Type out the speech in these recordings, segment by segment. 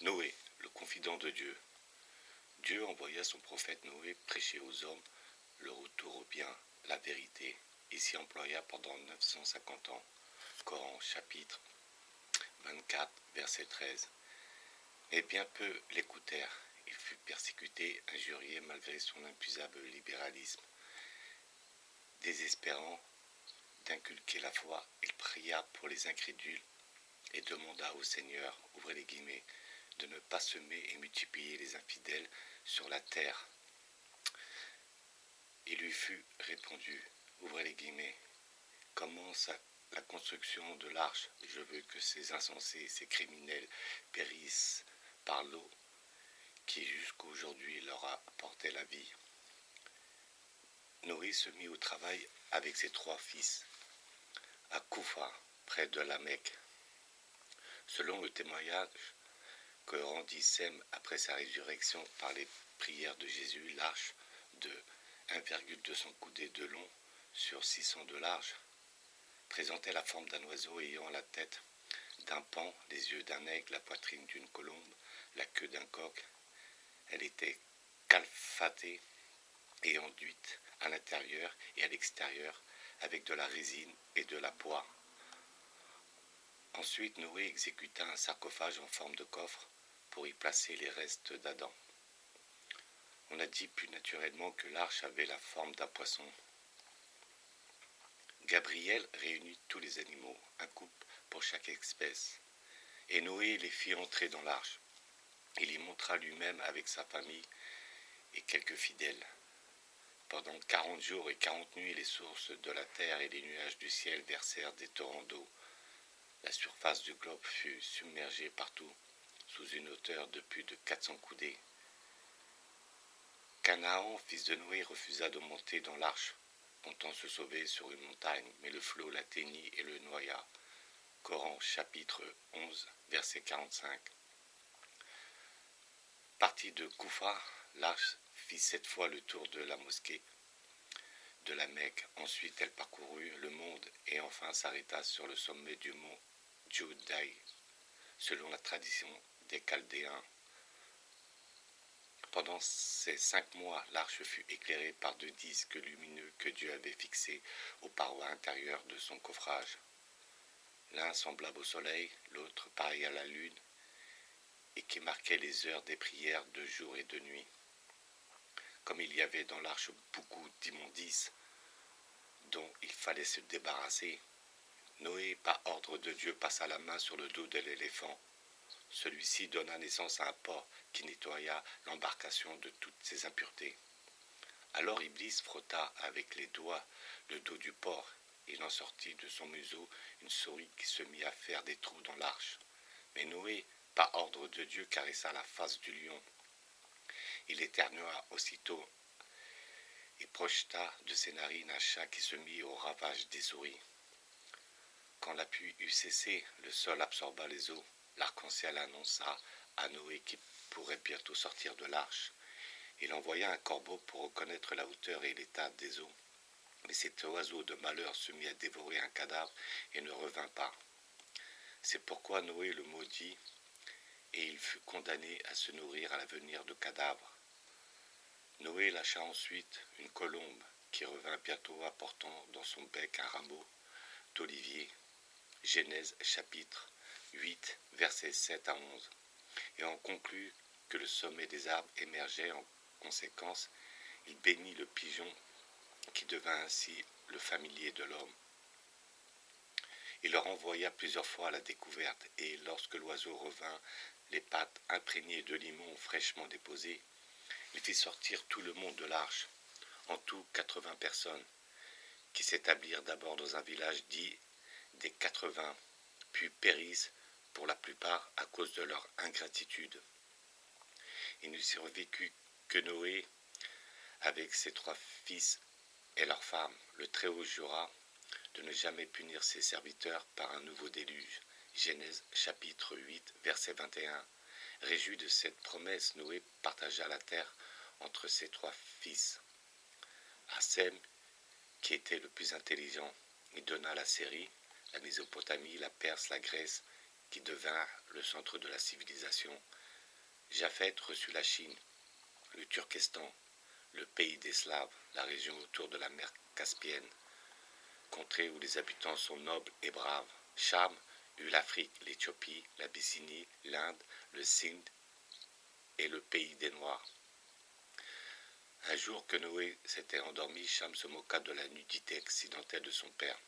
Noé, le confident de Dieu. Dieu envoya son prophète Noé prêcher aux hommes le retour au bien, la vérité, et s'y employa pendant 950 ans. Coran chapitre 24, verset 13. Mais bien peu l'écoutèrent. Il fut persécuté, injurié malgré son inépuisable libéralisme. Désespérant d'inculquer la foi, il pria pour les incrédules et demanda au Seigneur, ouvrez les guillemets, de ne pas semer et multiplier les infidèles sur la terre. Il lui fut répondu, ouvrez les guillemets, commence la construction de l'arche, je veux que ces insensés, ces criminels périssent par l'eau qui jusqu'aujourd'hui leur a apporté la vie. Noé se mit au travail avec ses 3 fils, à Koufa, près de la Mecque. Selon le témoignage que rendit Sem après sa résurrection par les prières de Jésus, l'arche de 1,200 coudées de long sur 600 de large présentait la forme d'un oiseau ayant la tête d'un paon, les yeux d'un aigle, la poitrine d'une colombe, la queue d'un coq. Elle était calfatée et enduite à l'intérieur et à l'extérieur avec de la résine et de la poix. Ensuite, Noé exécuta un sarcophage en forme de coffre pour y placer les restes d'Adam. On a dit plus naturellement que l'arche avait la forme d'un poisson. Gabriel réunit tous les animaux, un couple pour chaque espèce, et Noé les fit entrer dans l'arche. Il y montra lui-même avec sa famille et quelques fidèles. Pendant 40 jours et 40 nuits, les sources de la terre et les nuages du ciel versèrent des torrents d'eau. La surface du globe fut submergée partout, sous une hauteur de plus de 400 coudées. Canaan, fils de Noé, refusa de monter dans l'arche, comptant se sauver sur une montagne, mais le flot l'atteignit et le noya. Coran chapitre 11, verset 45. Partie de Koufa, l'arche fit 7 fois le tour de la mosquée de la Mecque. Ensuite, elle parcourut le monde et enfin s'arrêta sur le sommet du mont Djoudai, selon la tradition des Chaldéens. Pendant ces 5 mois, l'arche fut éclairée par 2 disques lumineux que Dieu avait fixés aux parois intérieures de son coffrage. L'un semblable au soleil, l'autre pareil à la lune, et qui marquait les heures des prières de jour et de nuit. Comme il y avait dans l'arche beaucoup d'immondices dont il fallait se débarrasser, Noé, par ordre de Dieu, passa la main sur le dos de l'éléphant. Celui-ci donna naissance à un porc qui nettoya l'embarcation de toutes ses impuretés. Alors Iblis frotta avec les doigts le dos du porc, et il en sortit de son museau une souris qui se mit à faire des trous dans l'arche. Mais Noé, par ordre de Dieu, caressa la face du lion. Il éternua aussitôt et projeta de ses narines un chat qui se mit au ravage des souris. Quand la pluie eut cessé, le sol absorba les eaux. L'arc-en-ciel annonça à Noé qu'il pourrait bientôt sortir de l'arche. Il envoya un corbeau pour reconnaître la hauteur et l'état des eaux. Mais cet oiseau de malheur se mit à dévorer un cadavre et ne revint pas. C'est pourquoi Noé le maudit, et il fut condamné à se nourrir à l'avenir de cadavres. Noé lâcha ensuite une colombe qui revint bientôt apportant dans son bec un rameau d'olivier. Genèse chapitre 8, versets 7 à 11. Et on conclut que le sommet des arbres émergeait. En conséquence, il bénit le pigeon qui devint ainsi le familier de l'homme. Il leur envoya plusieurs fois à la découverte, et lorsque l'oiseau revint, les pattes imprégnées de limon fraîchement déposées, il fit sortir tout le monde de l'arche, en tout 80 personnes, qui s'établirent d'abord dans un village dit des 80, puis périssent pour la plupart à cause de leur ingratitude. Il ne survécut que Noé avec ses 3 fils et leurs femmes. Le Très-Haut jura de ne jamais punir ses serviteurs par un nouveau déluge. Genèse chapitre 8, verset 21. Réjoui de cette promesse, Noé partagea la terre entre ses 3 fils. À Sem, qui était le plus intelligent, il donna la Syrie, la Mésopotamie, la Perse, la Grèce, qui devint le centre de la civilisation, Japheth reçut la Chine, le Turkestan, le pays des Slaves, la région autour de la mer Caspienne, contrée où les habitants sont nobles et braves. Cham eut l'Afrique, l'Éthiopie, l'Abyssinie, l'Inde, le Sindh et le pays des Noirs. Un jour que Noé s'était endormi, Cham se moqua de la nudité accidentelle de son père.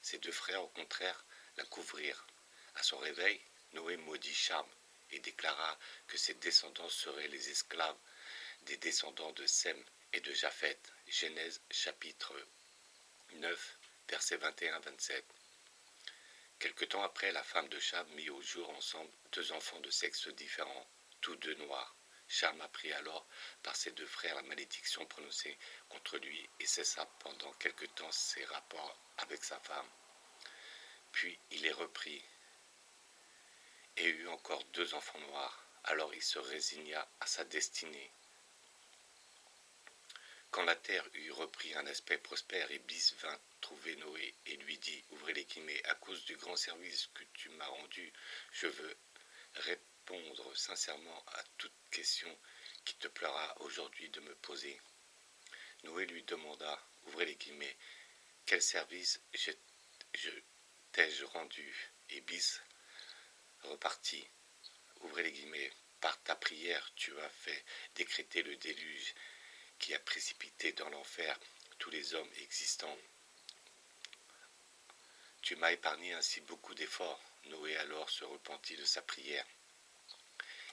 Ses deux frères, au contraire, la couvrirent. À son réveil, Noé maudit Cham et déclara que ses descendants seraient les esclaves des descendants de Sem et de Japheth. Genèse chapitre 9, versets 21-27. Quelque temps après, la femme de Cham mit au jour ensemble deux enfants de sexes différents, tous deux noirs. Cham apprit alors par ses deux frères la malédiction prononcée contre lui et cessa pendant quelque temps ses rapports avec sa femme. Puis il les reprit et eut encore deux enfants noirs. Alors il se résigna à sa destinée. Quand la terre eut repris un aspect prospère, Iblis vint trouver Noé et lui dit, ouvrez les guillemets, à cause du grand service que tu m'as rendu, je veux répondre sincèrement à toute question qui te plaira aujourd'hui de me poser. Noé lui demanda, ouvrez les guillemets, quel service t'ai-je rendu? Iblis repartit, ouvrez les guillemets, par ta prière tu as fait décréter le déluge qui a précipité dans l'enfer tous les hommes existants. Tu m'as épargné ainsi beaucoup d'efforts. Noé alors se repentit de sa prière.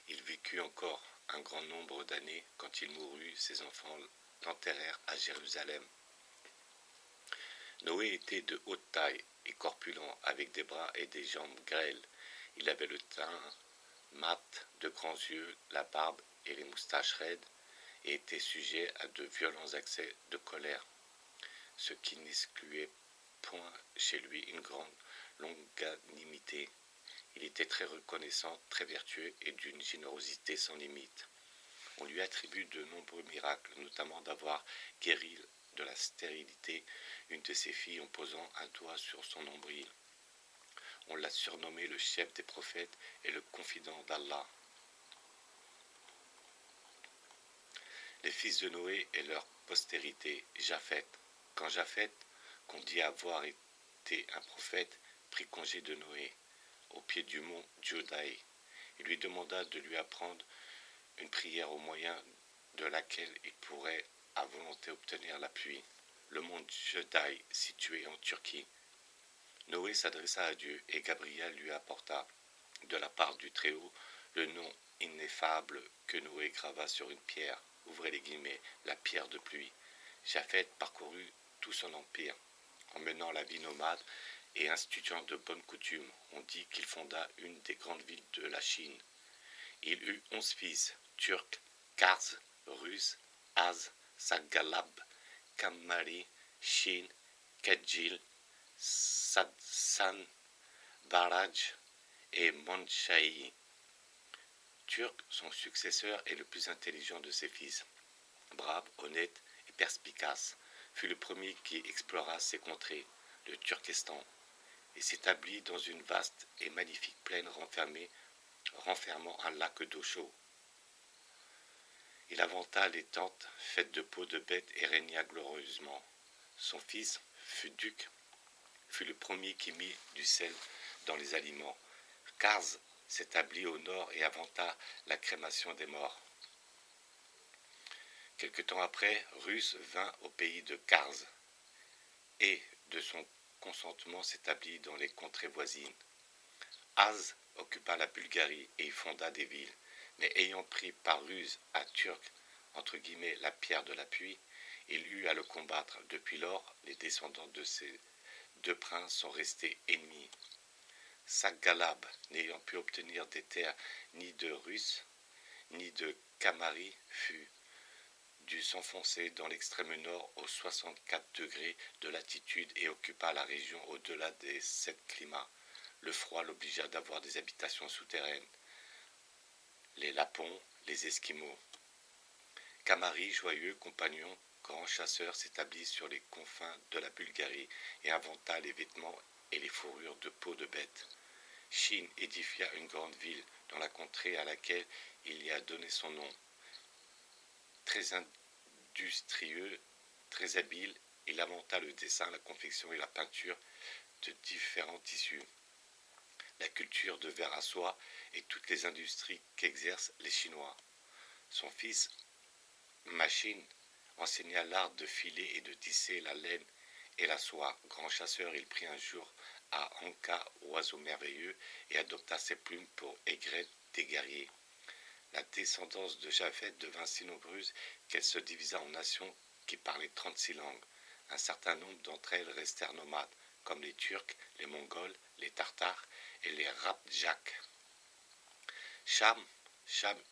Il vécut encore un grand nombre d'années. Quand il mourut, ses enfants l'enterrèrent à Jérusalem. Noé était de haute taille et corpulent, avec des bras et des jambes grêles. Il avait le teint mat, de grands yeux, la barbe et les moustaches raides, et était sujet à de violents accès de colère, ce qui n'excluait point chez lui une grande longanimité. Il était très reconnaissant, très vertueux et d'une générosité sans limite. On lui attribue de nombreux miracles, notamment d'avoir guéri de la stérilité une de ses filles en posant un doigt sur son nombril. On l'a surnommé le chef des prophètes et le confident d'Allah. Les fils de Noé et leur postérité, Japheth. Quand Japheth, qu'on dit avoir été un prophète, prit congé de Noé, au pied du mont Jodaï, il lui demanda de lui apprendre une prière au moyen de laquelle il pourrait à volonté obtenir la pluie. Le mont Jodaï, situé en Turquie. Noé s'adressa à Dieu et Gabriel lui apporta, de la part du Très-Haut, le nom ineffable que Noé grava sur une pierre, ouvrez les guillemets, la pierre de pluie. Japheth parcourut tout son empire, en menant la vie nomade et instituant de bonnes coutumes. On dit qu'il fonda une des grandes villes de la Chine. Il eut 11 fils, Turcs, Kars, Rus, Az, Sagalab, Kamari, Shin, Kedjil, Sadsan, Baraj et Manchaï. Turc, son successeur est le plus intelligent de ses fils. Brave, honnête et perspicace, fut le premier qui explora ces contrées, le Turkestan, et s'établit dans une vaste et magnifique plaine renfermant un lac d'eau chaude. Il inventa les tentes faites de peaux de bêtes et régna glorieusement. Son fils, Fuduc, fut le premier qui mit du sel dans les aliments. Kars s'établit au nord et inventa la crémation des morts. Quelque temps après, Rus vint au pays de Kars et, de son consentement, s'établit dans les contrées voisines. Az occupa la Bulgarie et y fonda des villes, mais ayant pris par ruse à Turc, entre guillemets, la pierre de l'appui, il eut à le combattre. Depuis lors, les descendants de ces deux princes sont restés ennemis. Sagalab, n'ayant pu obtenir des terres ni de Rus, ni de Kamari, fut dut s'enfoncer dans l'extrême nord aux 64 degrés de latitude et occupa la région au-delà des 7 climats. Le froid l'obligea d'avoir des habitations souterraines. Les Lapons, les Esquimaux. Kamari, joyeux compagnon, grand chasseur, s'établit sur les confins de la Bulgarie et inventa les vêtements et les fourrures de peau de bête. Chine édifia une grande ville dans la contrée à laquelle il y a donné son nom. Très industrieux, très habile, il inventa le dessin, la confection et la peinture de différents tissus, la culture de verre à soie et toutes les industries qu'exercent les Chinois. Son fils, Machine, enseigna l'art de filer et de tisser la laine et la soie. Grand chasseur, il prit un jour à Anka, oiseau merveilleux, et adopta ses plumes pour aigrette des guerriers. La descendance de Japhet devint si nombreuse qu'elle se divisa en nations qui parlaient 36 langues. Un certain nombre d'entre elles restèrent nomades, comme les Turcs, les Mongols, les Tartares et les Rabjaks. Cham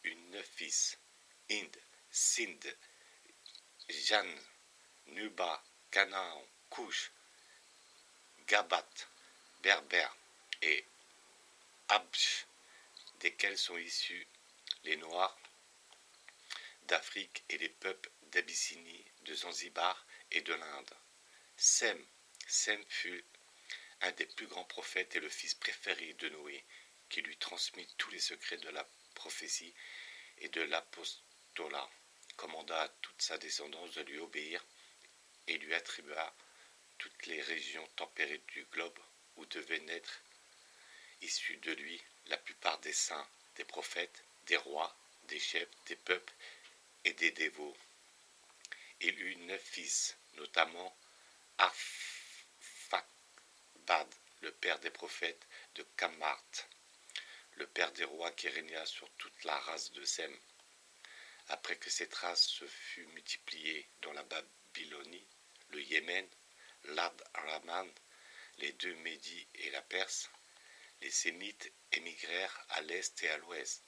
eut 9 fils, Ind, Sind, Jan, Nuba, Canaan, Cush, Gabat, Berber et Habsh, desquels sont issus les Noirs d'Afrique et les peuples d'Abyssinie, de Zanzibar et de l'Inde. Sem fut un des plus grands prophètes et le fils préféré de Noé, qui lui transmit tous les secrets de la prophétie et de l'apostolat, commanda à toute sa descendance de lui obéir et lui attribua toutes les régions tempérées du globe où devaient naître, issus de lui, la plupart des saints, des prophètes, des rois, des chefs, des peuples et des dévots. Il eut 9 fils, notamment Arphaxad, le père des prophètes, de Kamart, le père des rois qui régna sur toute la race de Sem. Après que cette race se fut multipliée dans la Babylonie, le Yémen, l'Ad-Raman, les 2 Médis et la Perse, les Sémites émigrèrent à l'est et à l'ouest.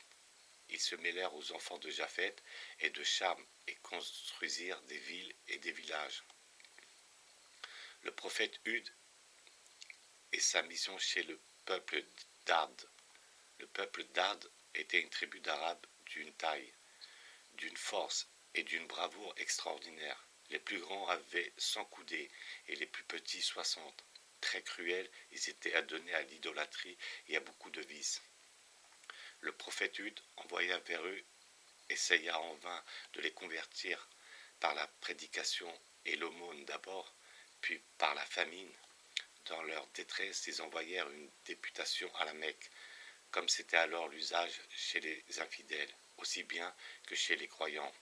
Ils se mêlèrent aux enfants de Japhet et de Cham et construisirent des villes et des villages. Le prophète Hud et sa mission chez le peuple d'Ad. Le peuple d'Ad était une tribu d'Arabes d'une taille, d'une force et d'une bravoure extraordinaire. Les plus grands avaient 100 coudées et les plus petits 60. Très cruels, ils étaient adonnés à l'idolâtrie et à beaucoup de vices. Le prophète Hud envoya vers eux, essaya en vain de les convertir par la prédication et l'aumône d'abord, puis par la famine. Dans leur détresse, ils envoyèrent une députation à la Mecque, comme c'était alors l'usage chez les infidèles, aussi bien que chez les croyants.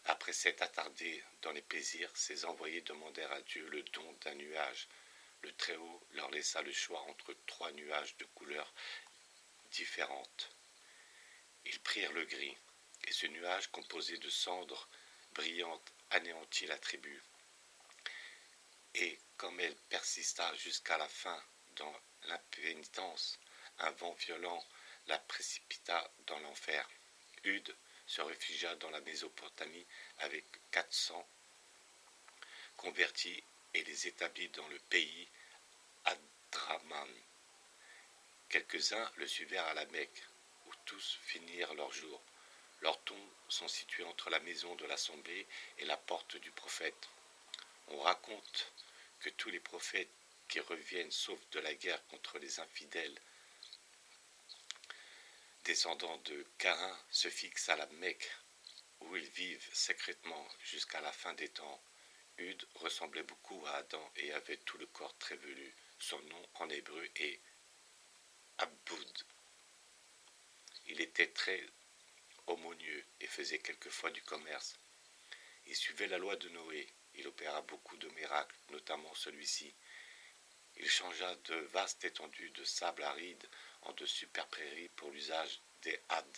Après s'être attardés dans les plaisirs, ces envoyés demandèrent à Dieu le don d'un nuage. Le Très-Haut leur laissa le choix entre 3 nuages de couleurs différentes. Ils prirent le gris, et ce nuage composé de cendres brillantes anéantit la tribu. Et comme elle persista jusqu'à la fin dans l'impénitence, un vent violent la précipita dans l'enfer. Hud se réfugia dans la Mésopotamie avec 400 convertis et les établit dans le pays Adraman. Quelques-uns le suivirent à la Mecque, où tous finirent leur jour. Leurs tombes sont situées entre la maison de l'assemblée et la porte du prophète. On raconte que tous les prophètes qui reviennent sauf de la guerre contre les infidèles, descendants de Caïn, se fixent à la Mecque, où ils vivent secrètement jusqu'à la fin des temps. Hud ressemblait beaucoup à Adam et avait tout le corps très velu. Son nom en hébreu est Aboud. Il était très aumônieux et faisait quelquefois du commerce. Il suivait la loi de Noé. Il opéra beaucoup de miracles, notamment celui-ci. Il changea de vastes étendues de sable aride en de super prairies pour l'usage des Had,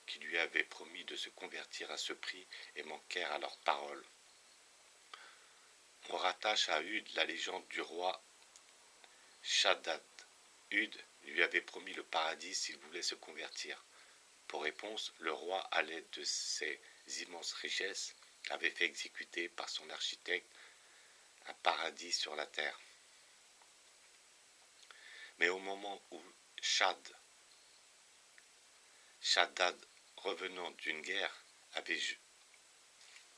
qui lui avaient promis de se convertir à ce prix et manquèrent à leur parole. On rattache à Hud la légende du roi Shaddad. Hud lui avait promis le paradis s'il voulait se convertir. Pour réponse, le roi, à l'aide de ses immenses richesses, avait fait exécuter par son architecte un paradis sur la terre. Mais au moment où Shaddad, revenant d'une guerre,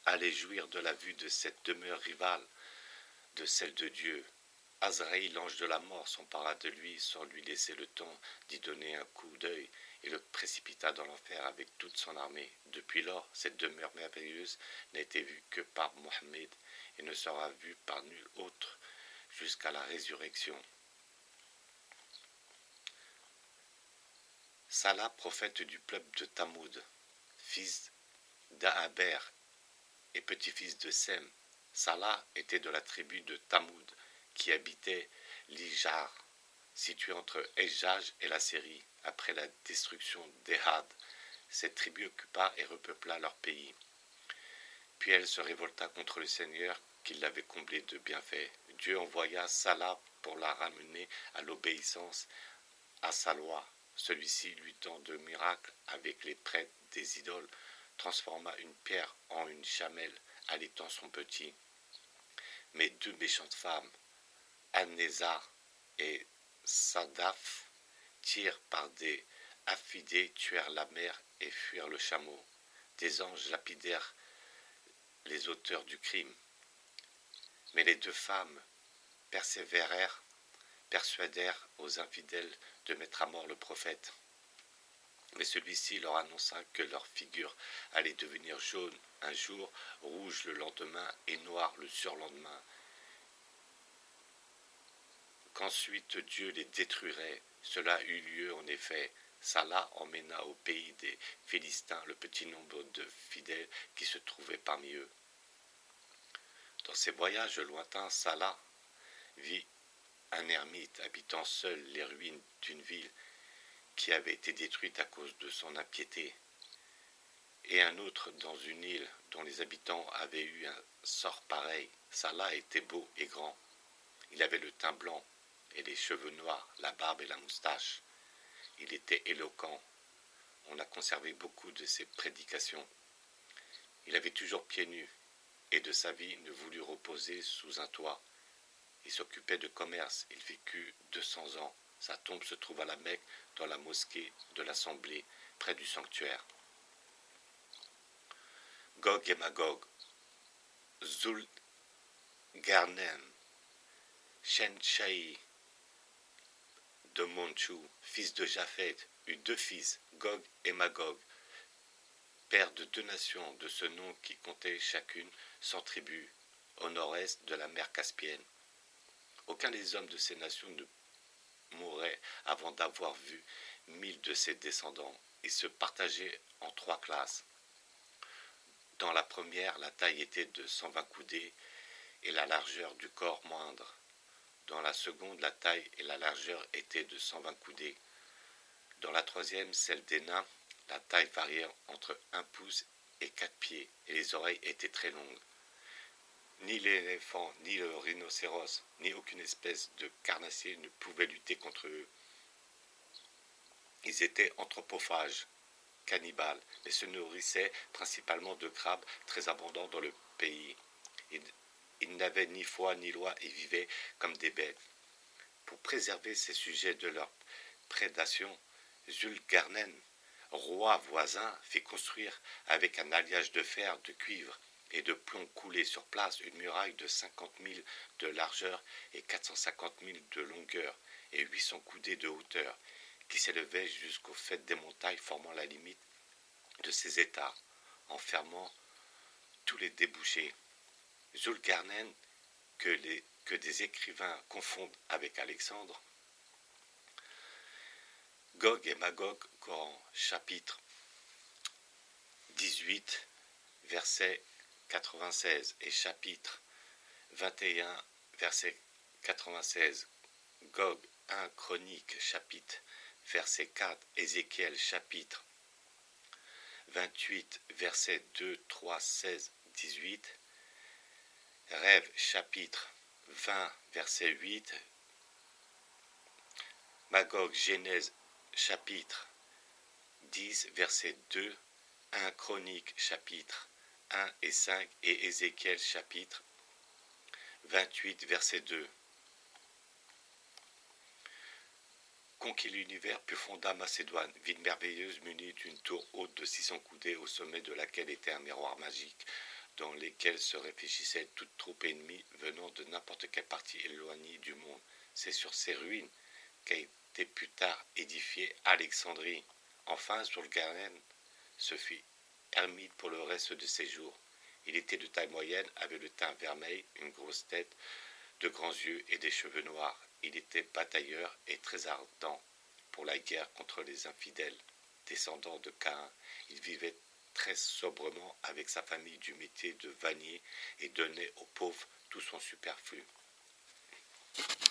allait jouir de la vue de cette demeure rivale de celle de Dieu, Azraïl, l'ange de la mort, s'empara de lui sans lui laisser le temps d'y donner un coup d'œil et le précipita dans l'enfer avec toute son armée. Depuis lors, cette demeure merveilleuse n'a été vue que par Mohammed et ne sera vue par nul autre jusqu'à la résurrection. Salah, prophète du peuple de Tamoud, fils d'Ahaber et petit-fils de Sem. Salah était de la tribu de Tamoud, qui habitait l'Ijar, situé entre Ejaj et la Syrie. Après la destruction d'Ehad, cette tribu occupa et repeupla leur pays. Puis elle se révolta contre le Seigneur qui l'avait comblé de bienfaits. Dieu envoya Salah pour la ramener à l'obéissance à sa loi. Celui-ci, luttant de miracles avec les prêtres des idoles, transforma une pierre en une chamelle, allaitant son petit. Mais deux méchantes femmes, An-Nézar et Sadaf, tirent par des affidés, tuèrent la mère et fuirent le chameau. Des anges lapidèrent les auteurs du crime. Mais les deux femmes persuadèrent aux infidèles de mettre à mort le prophète. Mais celui-ci leur annonça que leur figure allait devenir jaune un jour, rouge le lendemain et noir le surlendemain, qu'ensuite Dieu les détruirait. Cela eut lieu en effet. Salah emmena au pays des Philistins le petit nombre de fidèles qui se trouvaient parmi eux. Dans ses voyages lointains, Salah vit un ermite habitant seul les ruines d'une ville qui avait été détruite à cause de son impiété, et un autre dans une île dont les habitants avaient eu un sort pareil. Salah était beau et grand. Il avait le teint blanc et les cheveux noirs, la barbe et la moustache. Il était éloquent. On a conservé beaucoup de ses prédications. Il avait toujours pieds nus, et de sa vie ne voulut reposer sous un toit. Il s'occupait de commerce. Il vécut 200 ans. Sa tombe se trouve à la Mecque, dans la mosquée de l'Assemblée, près du sanctuaire. Gog et Magog, Zulgarnem, Shenshai de Monchou, fils de Japhet, eut deux fils, Gog et Magog, pères de deux nations de ce nom qui comptaient chacune 100 tribus, au nord-est de la mer Caspienne. Aucun des hommes de ces nations ne mourrait avant d'avoir vu 1000 de ses descendants. Ils se partageaient en 3 classes. Dans la première, la taille était de 120 coudées et la largeur du corps moindre. Dans la seconde, la taille et la largeur étaient de 120 coudées. Dans la troisième, celle des nains, la taille variait entre 1 pouce et 4 pieds, et les oreilles étaient très longues. Ni l'éléphant, ni le rhinocéros, ni aucune espèce de carnassier ne pouvait lutter contre eux. Ils étaient anthropophages, cannibales, mais se nourrissaient principalement de crabes très abondants dans le pays. Ils n'avaient ni foi ni loi et vivaient comme des bêtes. Pour préserver ces sujets de leur prédation, Zulkarnain, roi voisin, fit construire avec un alliage de fer, de cuivre et de plomb coulé sur place une muraille de 50 000 de largeur et 450 000 de longueur et 800 coudées de hauteur, qui s'élevait jusqu'au faîte des montagnes formant la limite de ces États, en fermant tous les débouchés. Zulkarnain, que des écrivains confondent avec Alexandre. Gog et Magog, Coran, chapitre 18, verset 96 et chapitre 21, verset 96. Gog 1, Chronique, chapitre verset 4, Ézéchiel, chapitre 28, verset 2, 3, 16, 18. Rêve, chapitre 20, verset 8. Magog, Genèse, chapitre 10, verset 2. 1 Chronique, chapitre 1 et 5. Et Ézéchiel, chapitre 28, verset 2. Conquit l'univers, puis fonda Macédoine, ville merveilleuse munie d'une tour haute de 600 coudées, au sommet de laquelle était un miroir magique, dans lesquels se réfléchissait toute troupe ennemie venant de n'importe quelle partie éloignée du monde. C'est sur ces ruines qu'a été plus tard édifiée Alexandrie. Enfin, Zulkarnain se fit ermite pour le reste de ses jours. Il était de taille moyenne, avait le teint vermeil, une grosse tête, de grands yeux et des cheveux noirs. Il était batailleur et très ardent pour la guerre contre les infidèles. Descendant de Caïn, il vivait très sobrement avec sa famille du métier de vannier et donnait aux pauvres tout son superflu.